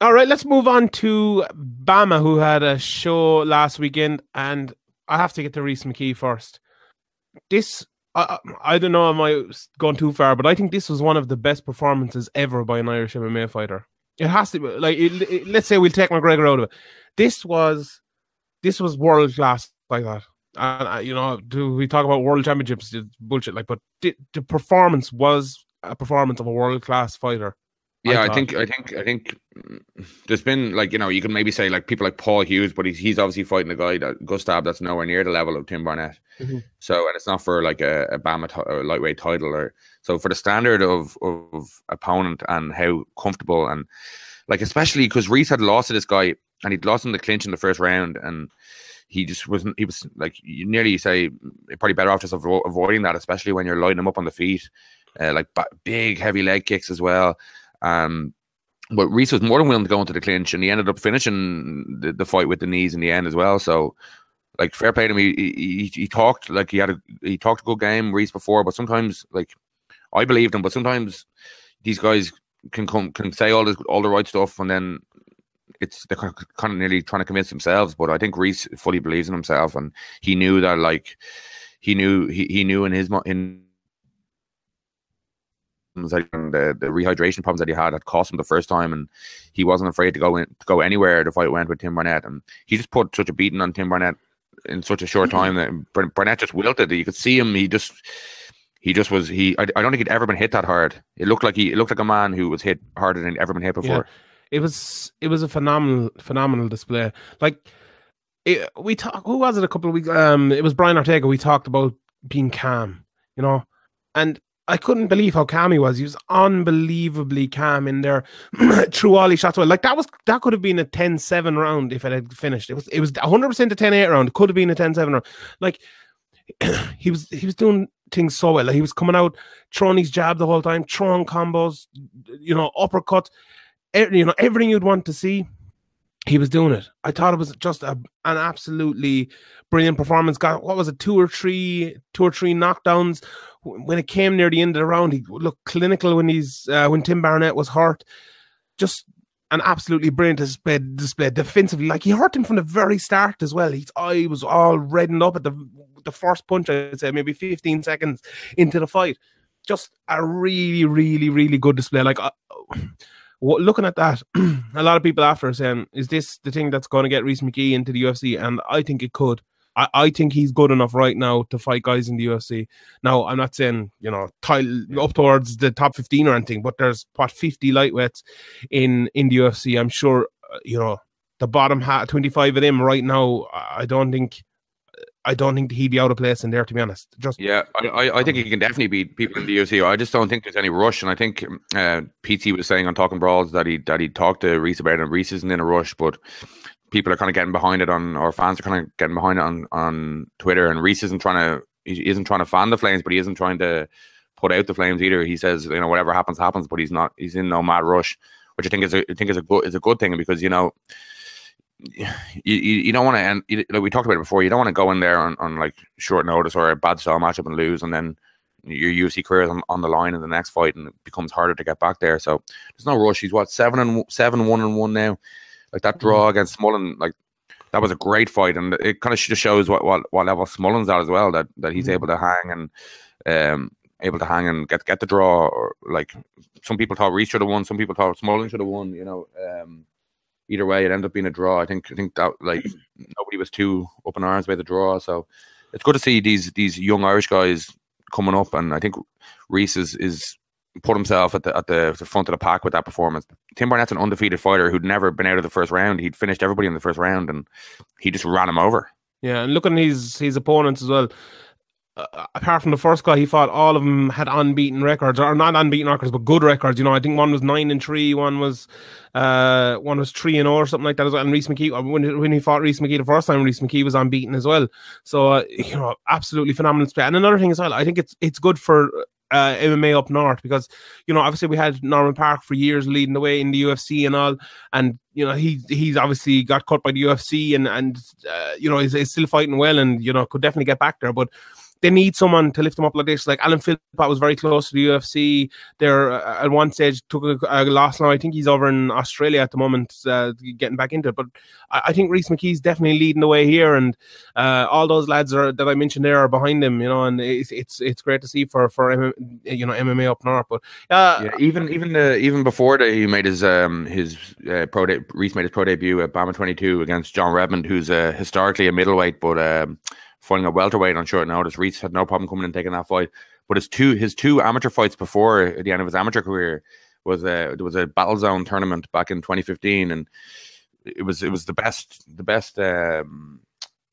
All right, let's move on to Bama, who had a show last weekend, and I have to get to Rhys McKee first. This, I don't know, am I going too far, but I think this was one of the best performances ever by an Irish MMA fighter. It has to be, like, let's say we'll take McGregor out of it. This was world class like that. And, do we talk about world championships? It's bullshit, like, but the performance was a performance of a world class fighter. Yeah, I think there's been, like, you can maybe say like people like Paul Hughes, but he's obviously fighting a guy Gustav that's nowhere near the level of Tim Barnett. Mm-hmm. So, and it's not for like a Bama lightweight title, or so for the standard of opponent and how comfortable, and like, especially because Rhys had lost to this guy and he'd lost in the clinch in the first round, and he just wasn't. He was like, you nearly say you're probably better off just avoiding that, especially when you're lighting him up on the feet, like big heavy leg kicks as well. But Rhys was more than willing to go into the clinch, and he ended up finishing the fight with the knees in the end as well. So, like, fair play to him. He talked like he talked a good game, Rhys, before, but sometimes, like, I believed him, but sometimes these guys can say all the right stuff, and then they're kind of nearly trying to convince themselves. But I think Rhys fully believes in himself, and he knew that, like, he knew in the rehydration problems that he had cost him the first time, and he wasn't afraid to go anywhere the fight went with Tim Barnett, and he just put such a beating on Tim Barnett in such a short time that Barnett just wilted. You could see him. I don't think he'd ever been hit that hard. It looked like a man who was hit harder than he'd ever been hit before. Yeah. It was a phenomenal display. Like, who was it a couple of weeks? It was Brian Ortega. We talked about being calm, and I couldn't believe how calm he was. He was unbelievably calm in there through all his shots. Like, that could have been a 10-7 round if it had finished. It was 100% a 10-8 round. It could have been a 10-7 round. Like, he was doing things so well. Like, he was coming out, throwing his jab the whole time, throwing combos, uppercuts, everything you'd want to see. He was doing it. I thought it was just an absolutely brilliant performance. Got, what was it, two or three knockdowns. When it came near the end of the round, he looked clinical when Tim Barnett was hurt. Just an absolutely brilliant display defensively. Like, he hurt him from the very start as well. His eye was all reddened up at the first punch, I'd say, maybe 15 seconds into the fight. Just a really, really, really good display. Like, looking at that, a lot of people after are saying, is this the thing that's going to get Rhys McKee into the UFC? And I think it could. I think he's good enough right now to fight guys in the UFC. Now, I'm not saying, up towards the top 15 or anything, but there's 50 lightweights in the UFC. I'm sure, the bottom 25 of them right now, I don't think he'd be out of place in there, to be honest. I think he can definitely beat people in the UFC. I just don't think there's any rush, and I think PT was saying on Talking Brawls that he talked to Rhys about it, and Rhys isn't in a rush, but people are kind of getting behind it or fans are kind of getting behind it on Twitter, and Rhys isn't trying to fan the flames, but he isn't trying to put out the flames either. He says, whatever happens, but he's in no mad rush, which I think is a good thing, because, you don't want to end, like we talked about it before, you don't want to go in there on like short notice or a bad style matchup and lose, and then your UFC career is on the line in the next fight, and it becomes harder to get back there. So there's no rush. He's 7-1-1 now. Like, that draw against Smullen, like, that was a great fight, and it kind of just shows what level Smullen's at as well. That he's able to hang and get the draw. Or, like, some people thought Rhys should have won, some people thought Smullen should have won. Either way, it ended up being a draw. I think that, like, nobody was too up in arms by the draw. So it's good to see these young Irish guys coming up, and I think Rhys is put himself at the front of the pack with that performance. Tim Barnett's an undefeated fighter who'd never been out of the first round. He'd finished everybody in the first round, and he just ran him over. Yeah, and looking at his opponents as well, apart from the first guy he fought, all of them had unbeaten records, or not unbeaten records, but good records. I think one was 9-3, one was 3-0 or something like that as well. And Rhys McKee, when he fought Rhys McKee the first time, Rhys McKee was unbeaten as well. So absolutely phenomenal display. And another thing as well, I think it's good for MMA up north, because obviously we had Norman Park for years leading the way in the UFC and all, and he's obviously got cut by the UFC and he's still fighting well, and could definitely get back there. But they need someone to lift them up like this. Like Alan Philpott was very close to the UFC. There at one stage took a loss. Now I think he's over in Australia at the moment, getting back into it. But I think Rhys McKee's definitely leading the way here, and all those lads that I mentioned there are behind him. You know, and it's great to see for MMA up north. But even before that, he made his Rhys made his pro debut at Bama 22 against John Redmond, who's historically a middleweight, but fighting a welterweight on short notice. Rhys had no problem coming and taking that fight. But his two amateur fights before the end of his amateur career was there was a Battle Zone tournament back in 2015, and it was the best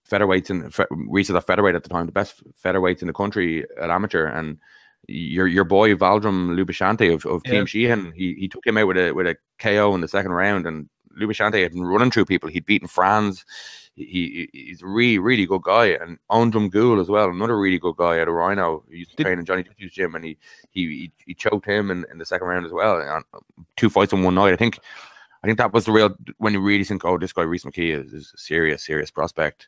featherweights in Rhys was a featherweight at the time, the best featherweights in the country at amateur, and your boy Valdrum Lubishante of Team Sheehan, he took him out with a KO in the second round, and Lubishante had been running through people. He'd beaten Franz. He's a really, really good guy. And Ondrum Gould as well, another really good guy out of Rhino. He used to train in Johnny Tutu's gym, and he choked him in the second round as well. 2 fights in one night. I think that was the real, when you really think, oh, this guy Rhys McKee is a serious prospect.